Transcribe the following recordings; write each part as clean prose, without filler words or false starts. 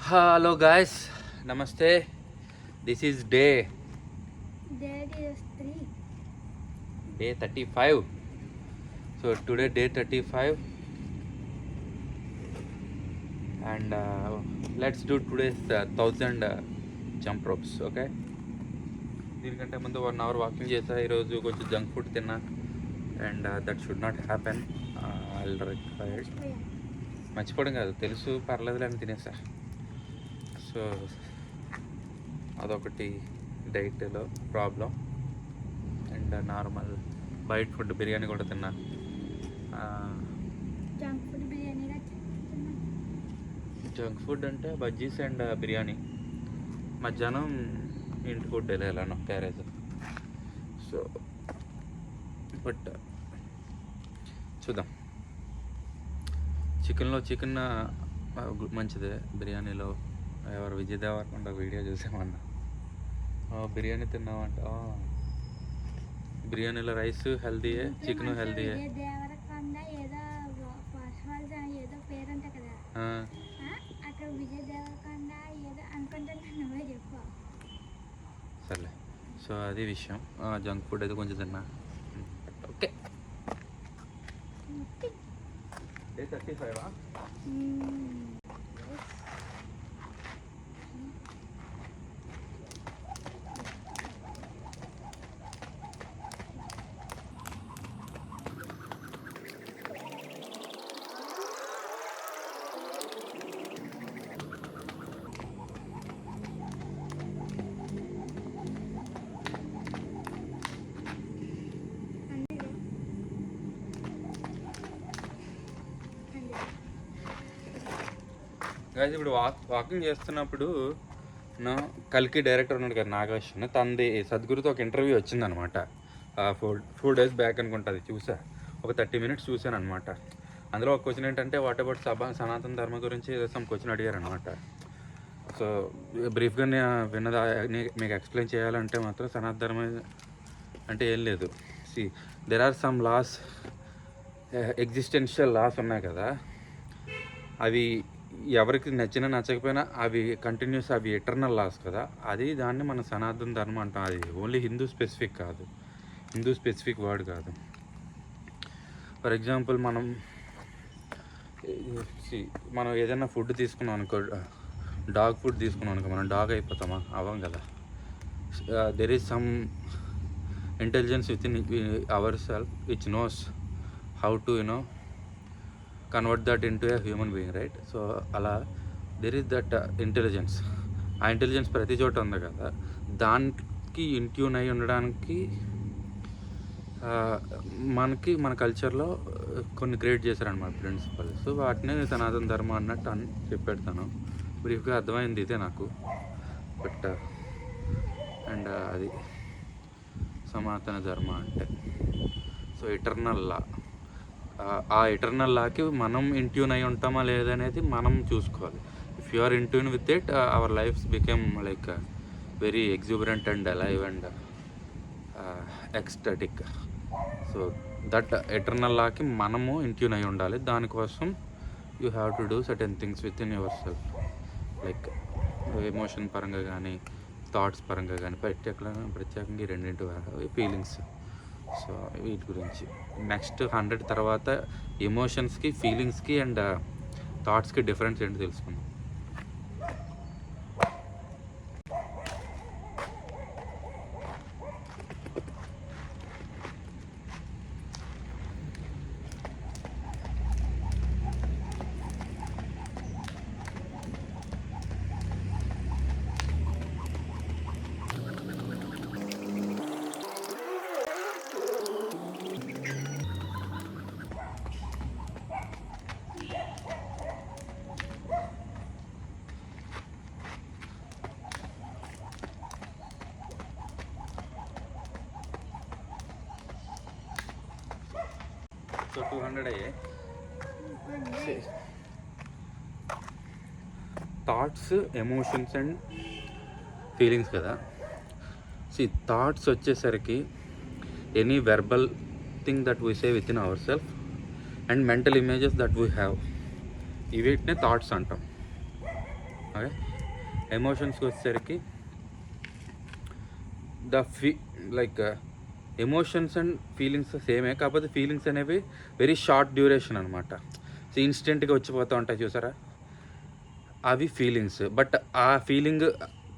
Hello guys, Namaste. This is That is 3. day 35. So today day 35 and let's do today's 1000 jump ropes. Okay. దీనికంటే ముందు 1 hour walking చేసా. ఈరోజు కొంచెం junk food తిన్నా and that should not happen. మర్చిపోవడం కాదు, తెలుసు, పర్లేదులే అని తినేసా. సో అదొకటి డైట్లో ప్రాబ్లం. అండ్ నార్మల్ బయట ఫుడ్ బిర్యానీ కూడా తిన్నా. జంక్ ఫుడ్ అంటే బజ్జీస్ అండ్ బిర్యానీ. మధ్యాహ్నం ఇంటికి ఫుడ్ వెళ్ళాను క్యారేజ్. సో బట్ చూద్దాం. చికెన్ మంచిదే. బిర్యానీలో ఎవరు విజయ్ దేవరకొండ వీడియో చూసామన్నా, బిర్యానీ తిన్నామంట. బిర్యానీలో రైస్ హెల్తీయే, చికెన్ హెల్తీయే. సర్లే. సో అది విషయం. జంక్ ఫుడ్ అయితే కొంచెం తిన్నా. ఓకే. డే 35. గైస్ ఇప్పుడు వాకింగ్ చేస్తున్నప్పుడు కల్కి డైరెక్టర్ ఉన్నాడు కదా, నాగేశ్వన్, తనది సద్గురుతో ఒక ఇంటర్వ్యూ వచ్చిందనమాట. 4 days బ్యాక్ అనుకుంటా. అది చూసా, ఒక 30 minutes చూశాను అనమాట. అందులో ఒక క్వశ్చన్ ఏంటంటే, వాట్ అబౌట్ సనాతన ధర్మ గురించి ఏదో సమ్ క్వశ్చన్ అడిగారు అనమాట. సో బ్రీఫ్గా విన్నదా మీకు ఎక్స్ప్లెయిన్ చేయాలంటే మాత్రం, సనాతన ధర్మ అంటే ఏం లేదు. There are some laws, existential laws ఉన్నాయి కదా, అవి ఎవరికి నచ్చకపోయినా అవి కంటిన్యూస్, అవి ఎటర్నల్ లాస్ కదా. అది దాన్ని మన సనాతన ధర్మం అంటాం. అది ఓన్లీ హిందూ స్పెసిఫిక్ కాదు, హిందూ స్పెసిఫిక్ వర్డ్ కాదు. ఫర్ ఎగ్జాంపుల్ మనం ఏదైనా ఫుడ్ తీసుకున్నాం అనుకో, డాగ్ ఫుడ్ తీసుకున్నాం అనుకో, మనం డాగ్ అయిపోతామా? అవ్వం కదా. There is some intelligence with in our self which knows how to convert that into a human being, right? So అలా దెర్ ఈజ్ దట్ ఇంటెలిజెన్స్. ఆ ఇంటెలిజెన్స్ ప్రతి చోట ఉంది కదా. దానికి ఇంట్యూన్ అయి ఉండడానికి మన కల్చర్లో కొన్ని క్రియేట్ చేశారనమాట ప్రిన్సిపల్స్. వాటిని సనాతన ధర్మం అన్నట్టు చెప్పెడతాను. బ్రీఫ్గా అర్థమైంది ఇదే నాకు. బట్ అండ్ అది సనాతన ధర్మ అంటే, సో ఎటర్నల్ లా. ఆ ఎటర్నల్ లాకి మనం ఇంట్యూన్ అయి ఉంటామా లేదనేది మనం చూసుకోవాలి. If you are in tune with it, our lives become like very exuberant and alive and ecstatic. So that eternal లాకి మనము ఇంట్యూన్ అయి ఉండాలి. దానికోసం you have to do certain things within yourself, like emotion పరంగా కానీ, thoughts పరంగా కానీ, ప్రత్యేకంగా ఈ రెండింటి ఫీలింగ్స్. సో వీటి గురించి నెక్స్ట్ 100 తర్వాత ఎమోషన్స్కి, ఫీలింగ్స్కి అండ్ థాట్స్కి డిఫరెన్స్ ఏంటో తెలుసుకుందాం. సో 200 అయ్యాయి. థాట్స్, ఎమోషన్స్ అండ్ ఫీలింగ్స్ కదా. థాట్స్ వచ్చేసరికి any verbal thing that we say with in our self and mental images that we have, వీటినే థాట్స్ అంటాం. ఓకే. ఎమోషన్స్కి వచ్చేసరికి లైక్ ఎమోషన్స్ అండ్ ఫీలింగ్స్ సేమే, కాకపోతే ఫీలింగ్స్ అనేవి వెరీ షార్ట్ డ్యూరేషన్ అనమాట. So ఇన్స్టెంట్గా వచ్చిపోతూ ఉంటాయి చూసారా, అవి ఫీలింగ్స్. బట్ ఆ ఫీలింగ్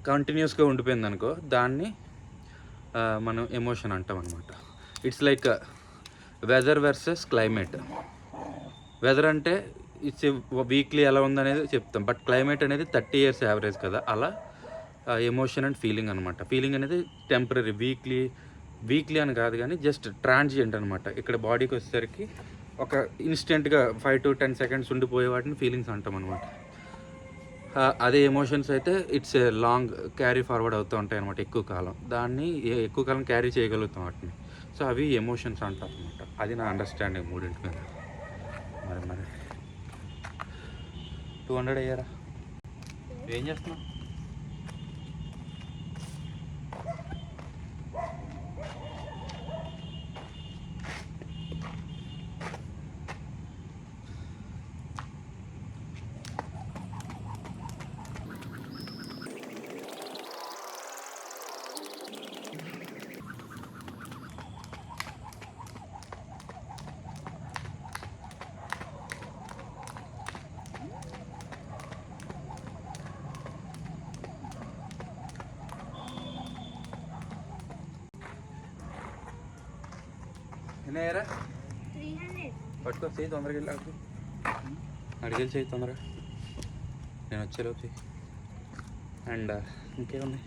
కంటిన్యూస్గా ఉండిపోయింది అనుకో, దాన్ని మనం ఎమోషన్ అంటాం అనమాట. It's like weather versus climate. Weather అంటే ఇట్స్ వీక్లీ ఎలా ఉందనేది చెప్తాం, బట్ క్లైమేట్ అనేది 30 years యావరేజ్ కదా. అలా ఎమోషన్ అండ్ ఫీలింగ్ అనమాట. ఫీలింగ్ అనేది టెంపరీ, వీక్లీ అని కాదు కానీ జస్ట్ ట్రాన్సియంట్ అనమాట. ఇక్కడ బాడీకి వచ్చేసరికి ఒక ఇన్స్టెంట్గా 5 to 10 seconds ఉండిపోయే వాటిని ఫీలింగ్స్ అంటాం అనమాట. అదే ఎమోషన్స్ అయితే ఇట్స్ లాంగ్ క్యారీ ఫార్వర్డ్ అవుతూ ఉంటాయి అనమాట, ఎక్కువ కాలం. దాన్ని ఎక్కువ కాలం క్యారీ చేయగలుగుతాం వాటిని. సో అవి ఎమోషన్స్ అంటారు అనమాట. అది నా అండర్స్టాండింగ్ మూడింటి మీద. మరి 200 అయ్యారా? ఏం చేస్తున్నావు? ఎన్ని అయ్యారా? 300. పట్టుకో, చేయి తొందరగా వెళ్ళి అడిగేది చేయి తొందరగా, నేను వచ్చేలోపు. అండ్ ఇంకేమున్నాయి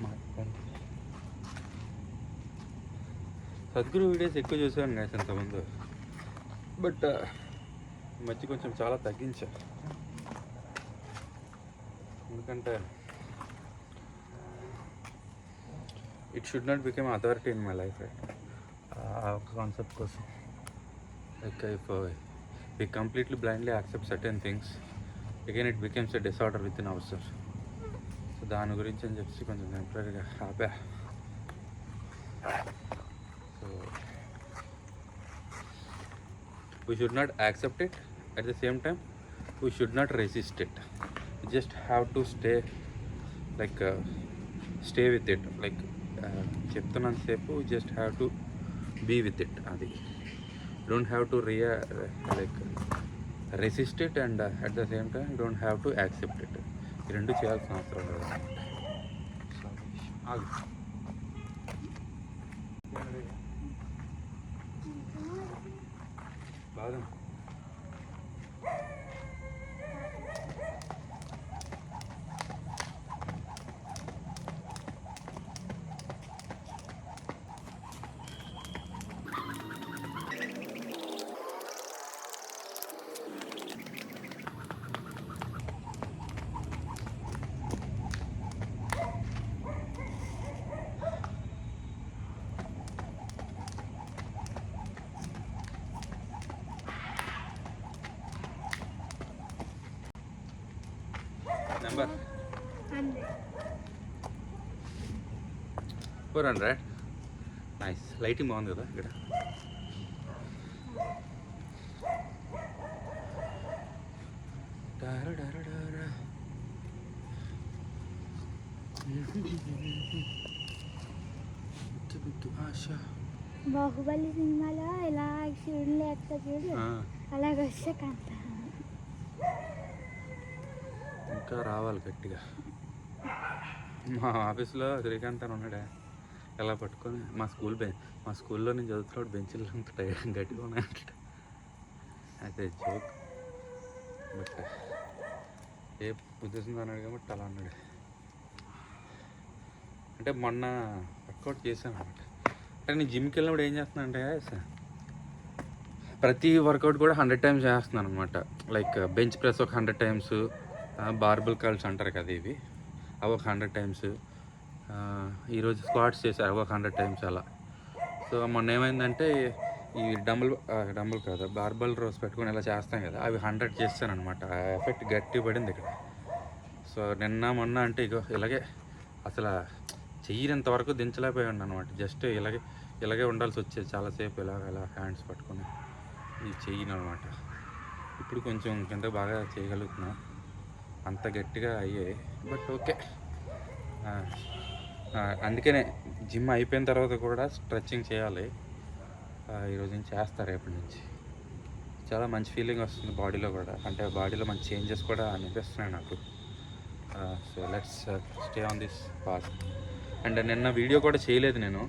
మాట్లాడండి. సద్గురు వీడియోస్ ఎక్కువ చూసాను గాయస్ ఇంతకుముందు, బట్ ఈ మధ్య కొంచెం చాలా తగ్గించా. ఎందుకంటే it should not become authority in my life, right? ఆ ఒక కాన్సెప్ట్ కోసం. Like if we completely blindly accept certain things, again it becomes a disorder within ourselves. So దాని గురించి అని చెప్పి కొంచెం టెంపరీగా ఆపా. So we should not accept it, at the same time we should not resist it. We just have to stay with it. Like చెప్తున్నంత సేపు we just have to be with it. అది don't have to resist it, and at the same time don't have to accept it. ఈ రెండు చేయాల్సిన అవసరం లేదు. బాగా number 100. 400. Nice. Lighting బాగుంది కదా ఇక్కడ. బాహుబలి సినిమాలో ఎలా శివుడు ఎత్తా చూడు, అలాగొస్తే కంట ఇంకా రావాలి గట్టిగా. మా ఆఫీస్లో శ్రీకాంత్ అని ఉన్నాడే, ఎలా పట్టుకొని మా స్కూల్లో నేను చదువుతున్నాడు బెంచ్లో ఉంటాయి గట్టిగా ఉన్నాయంట. అయితే జోక్, బట్ ఏ ఉద్దేశంతో అన్నాడు కాబట్టి అలా అన్నాడు. అంటే మొన్న వర్కౌట్ చేశాను అనమాట. అంటే నేను జిమ్కి వెళ్ళినప్పుడు ఏం చేస్తున్నాను అంటే ప్రతి వర్కౌట్ కూడా 100 times చేస్తున్నాను అనమాట. లైక్ బెంచ్ ప్రెస్ ఒక 100 times, బార్బుల్ కర్ల్స్ అంటారు కదా ఇవి, అవి ఒక 100 times, ఈరోజు స్క్వాట్స్ చేశారు అవి ఒక 100 times అలా. సో మొన్న ఏమైందంటే ఈ డంబుల్ కాదు బార్బల్ రోస్ పెట్టుకొని ఇలా చేస్తాం కదా, అవి 100 చేస్తాను అనమాట. ఆ ఎఫెక్ట్ గట్టి పడింది ఇక్కడ. సో మొన్న అంటే ఇలాగే అసలు చెయ్యినంత వరకు దించలేకపోయాను అనమాట. జస్ట్ ఇలాగే ఉండాల్సి వచ్చేది చాలాసేపు, ఇలా హ్యాండ్స్ పట్టుకొని ఈ చెయ్యిని అనమాట. ఇప్పుడు కొంచెం కింద బాగా చేయగలుగుతున్నా. అంత గట్టిగా అయ్యాయి. But okay. అందుకనే జిమ్ అయిపోయిన తర్వాత కూడా స్ట్రెచ్చింగ్ చేయాలి. ఈరోజు నుంచి చేస్తా, రేపటి నుంచి. చాలా మంచి ఫీలింగ్ వస్తుంది బాడీలో కూడా, అంటే బాడీలో మంచి చేంజెస్ కూడా అనిపిస్తున్నాయి నాకు. So let's stay on this path. And నిన్న వీడియో కూడా చేయలేదు నేను.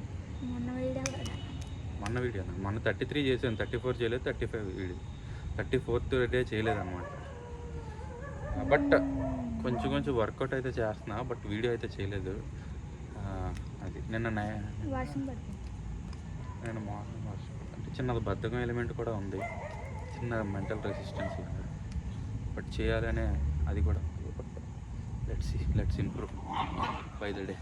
మొన్న వీడియో మొన్న 33 చేశాను, 34 చేయలేదు, 35 వీడియో, 34th డే చేయలేదు అనమాట. బట్ కొంచెం కొంచెం వర్కౌట్ అయితే చేస్తున్నా, బట్ వీడియో అయితే చేయలేదు. అది నిన్న నేను మార్నింగ్ వర్షం అంటే చిన్నది బద్ధకం ఎలిమెంట్ కూడా ఉంది, చిన్న మెంటల్ రెసిస్టెన్స్ లాగా. బట్ చేయాలనే అది కూడా. Let's improve by the day.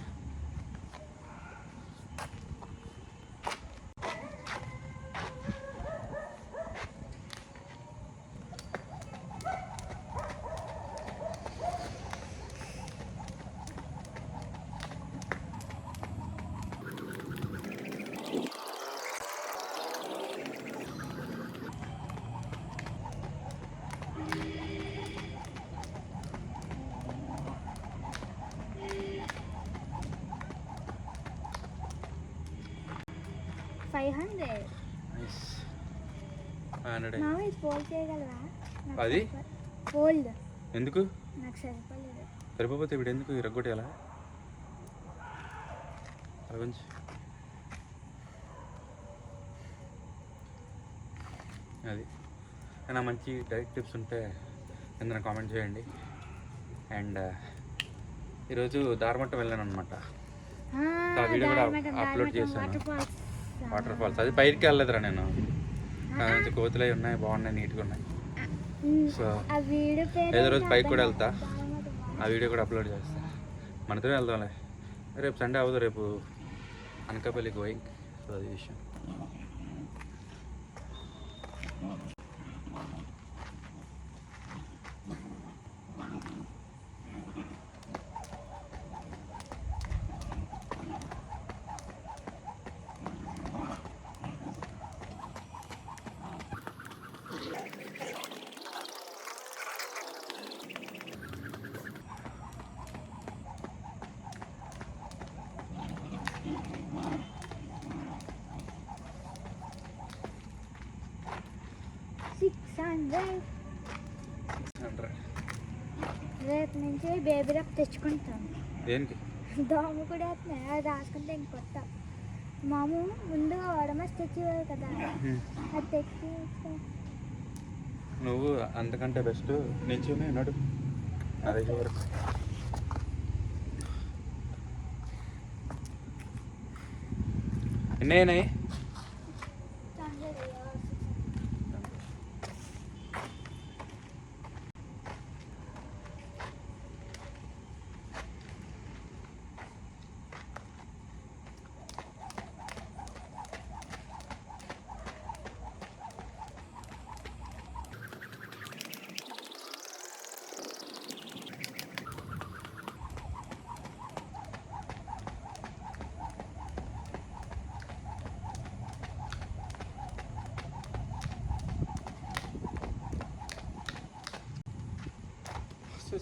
అది ఎందుకు సరిపోతే ఇప్పుడు ఎందుకు ఇరగొట్టేలా అలా కొంచెం. అది ఏమైనా మంచి డైట్ టిప్స్ ఉంటే కింద కామెంట్ చేయండి. అండ్ ఈరోజు దారమట్టం వెళ్ళాను అనమాట. ఆ వీడియో కూడా అప్లోడ్ చేశాను. వాటర్ ఫాల్స్ అది పైకి వెళ్ళలేదురా నేను. కోతులు అవి ఉన్నాయి, బాగున్నాయి, నీట్గా ఉన్నాయి. సో ఏదో రోజు పైకి కూడా వెళ్తా, ఆ వీడియో కూడా అప్లోడ్ చేస్తా. మనతో వెళ్దాంలే, రేపు సండే అవ్వదు, రేపు అనకాపల్లి గోయింగ్. సో అది విషయం. రేపు నుంచి బేబీ రేపు తెచ్చుకుంటాం. దేనికి? దోమ కూడా వేస్తున్నాయి, అది రాసుకుంటే ఇంకొత్త. మాము ముందుగా వడమస్ తెచ్చేవారు కదా, అది తెచ్చి. నువ్వు అంతకంటే బెస్ట్ నిల్చుని నడు అదే వరకు. ఎన్నైనాయి?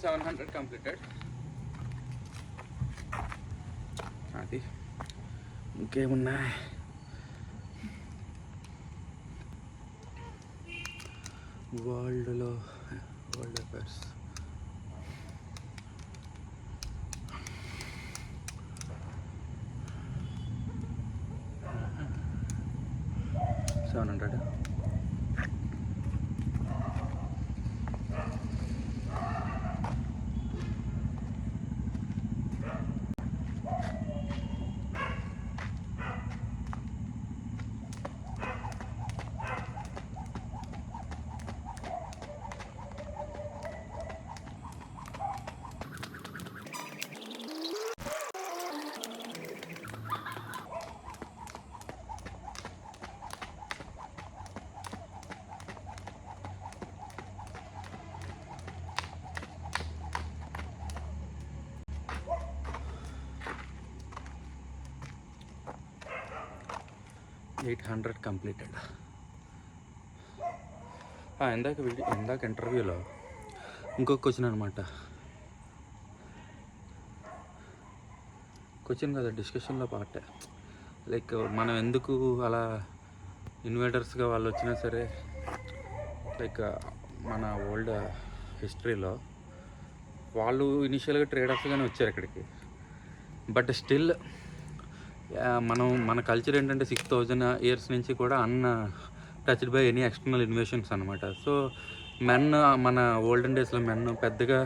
700 completed. అది ఇంకేమున్నాయి? World affairs. $700. $800 కంప్లీటెడ్. ఇందాక ఇంటర్వ్యూలో ఇంకొక క్వశ్చన్ అనమాట. క్వశ్చన్ కదా, డిస్కషన్లో పార్ట్. లైక్ మనం ఎందుకు అలా ఇన్వేటర్స్గా వాళ్ళు వచ్చినా సరే, లైక్ మన ఓల్డ్ హిస్టరీలో వాళ్ళు ఇనిషియల్గా ట్రేడర్స్గానే వచ్చారు ఇక్కడికి. బట్ స్టిల్ మన కల్చర్ ఏంటంటే 6000 ఇయర్స్ నుంచి కూడా touched by any external invasions అనమాట. సో మెన్, మన ఓల్డెన్ డేస్లో మెన్ పెద్దగా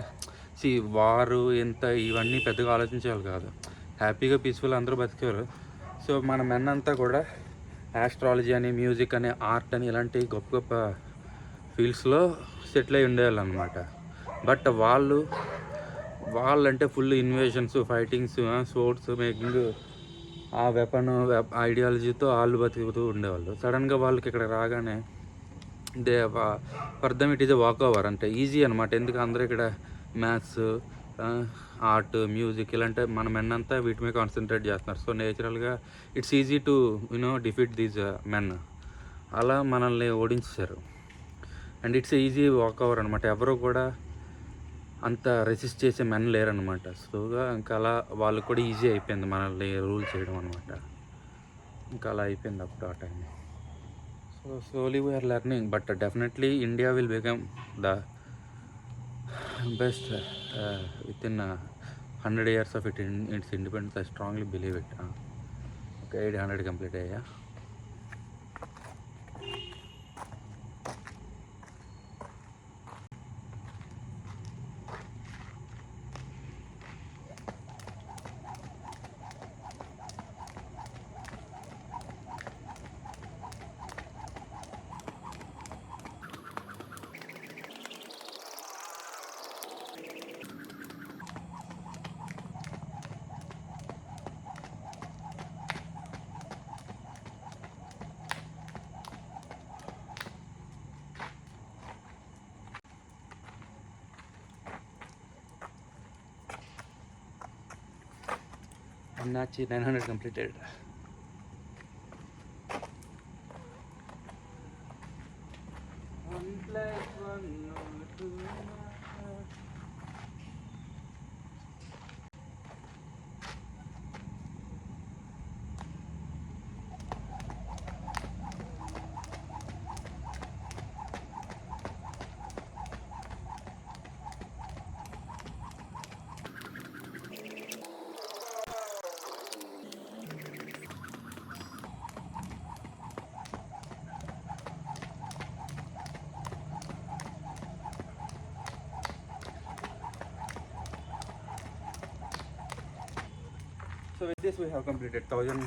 వారు ఇంత ఇవన్నీ పెద్దగా ఆలోచించేవాళ్ళు కాదు. హ్యాపీగా పీస్ఫుల్ అందరూ బతికేవారు. సో మన మెన్ అంతా కూడా ఆస్ట్రాలజీ అని, మ్యూజిక్ అని, ఆర్ట్ అని ఇలాంటి గొప్ప గొప్ప ఫీల్డ్స్లో సెటిల్ అయి ఉండేవాళ్ళు అనమాట. బట్ వాళ్ళంటే full invasions, fightings, sports making, ఆ వెపన్ ఐడియాలజీతో వాళ్ళు బతుకుతూ ఉండేవాళ్ళు. సడన్గా వాళ్ళకి ఇక్కడ రాగానే for them it is a walk over. అంటే ఈజీ అనమాట. ఎందుకు అందరూ ఇక్కడ మ్యాథ్స్, ఆర్ట్, మ్యూజిక్ ఇలాంటి మన మెన్ అంతా వీటి మీద కాన్సన్ట్రేట్ చేస్తున్నారు. సో నేచురల్గా it's easy to defeat these men. అలా మనల్ని ఓడించారు. And it's easy walk over అనమాట. ఎవరు కూడా అంత రెసిస్ట్ చేసే మెన్ లేరనమాట. స్లోగా ఇంకా అలా వాళ్ళకి కూడా ఈజీ అయిపోయింది మనల్ని రూల్ చేయడం అనమాట. ఇంకా అలా అయిపోయింది అప్పుడు ఆ time. So slowly we are learning. But definitely India will become the best within 100 years of its independence. I strongly believe it. Okay, 800 complete అయ్యా. Annachi 900 completed. So with this we have completed 1000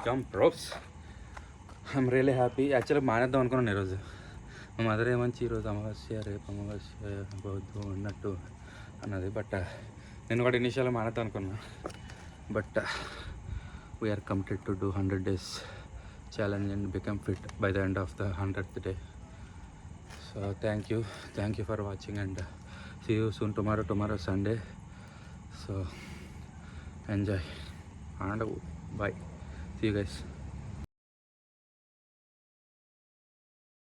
jump ropes. I'm really happy. యాక్చువల్గా మానేద్దాం అనుకున్నాను ఈరోజు. మా mother ఏమంచి ఈరోజు అమావాస్య, రేపు అమావాస్య పోవద్దు అన్నట్టు అన్నది. బట్ నేను కూడా ఇనిషియల్గా మానేద్దాం అనుకున్నా. But we are committed to do 100 days challenge and become fit by the end of the 100th day. So thank you for watching and see you soon. Tomorrow Sunday. So enjoy and bye. See you guys.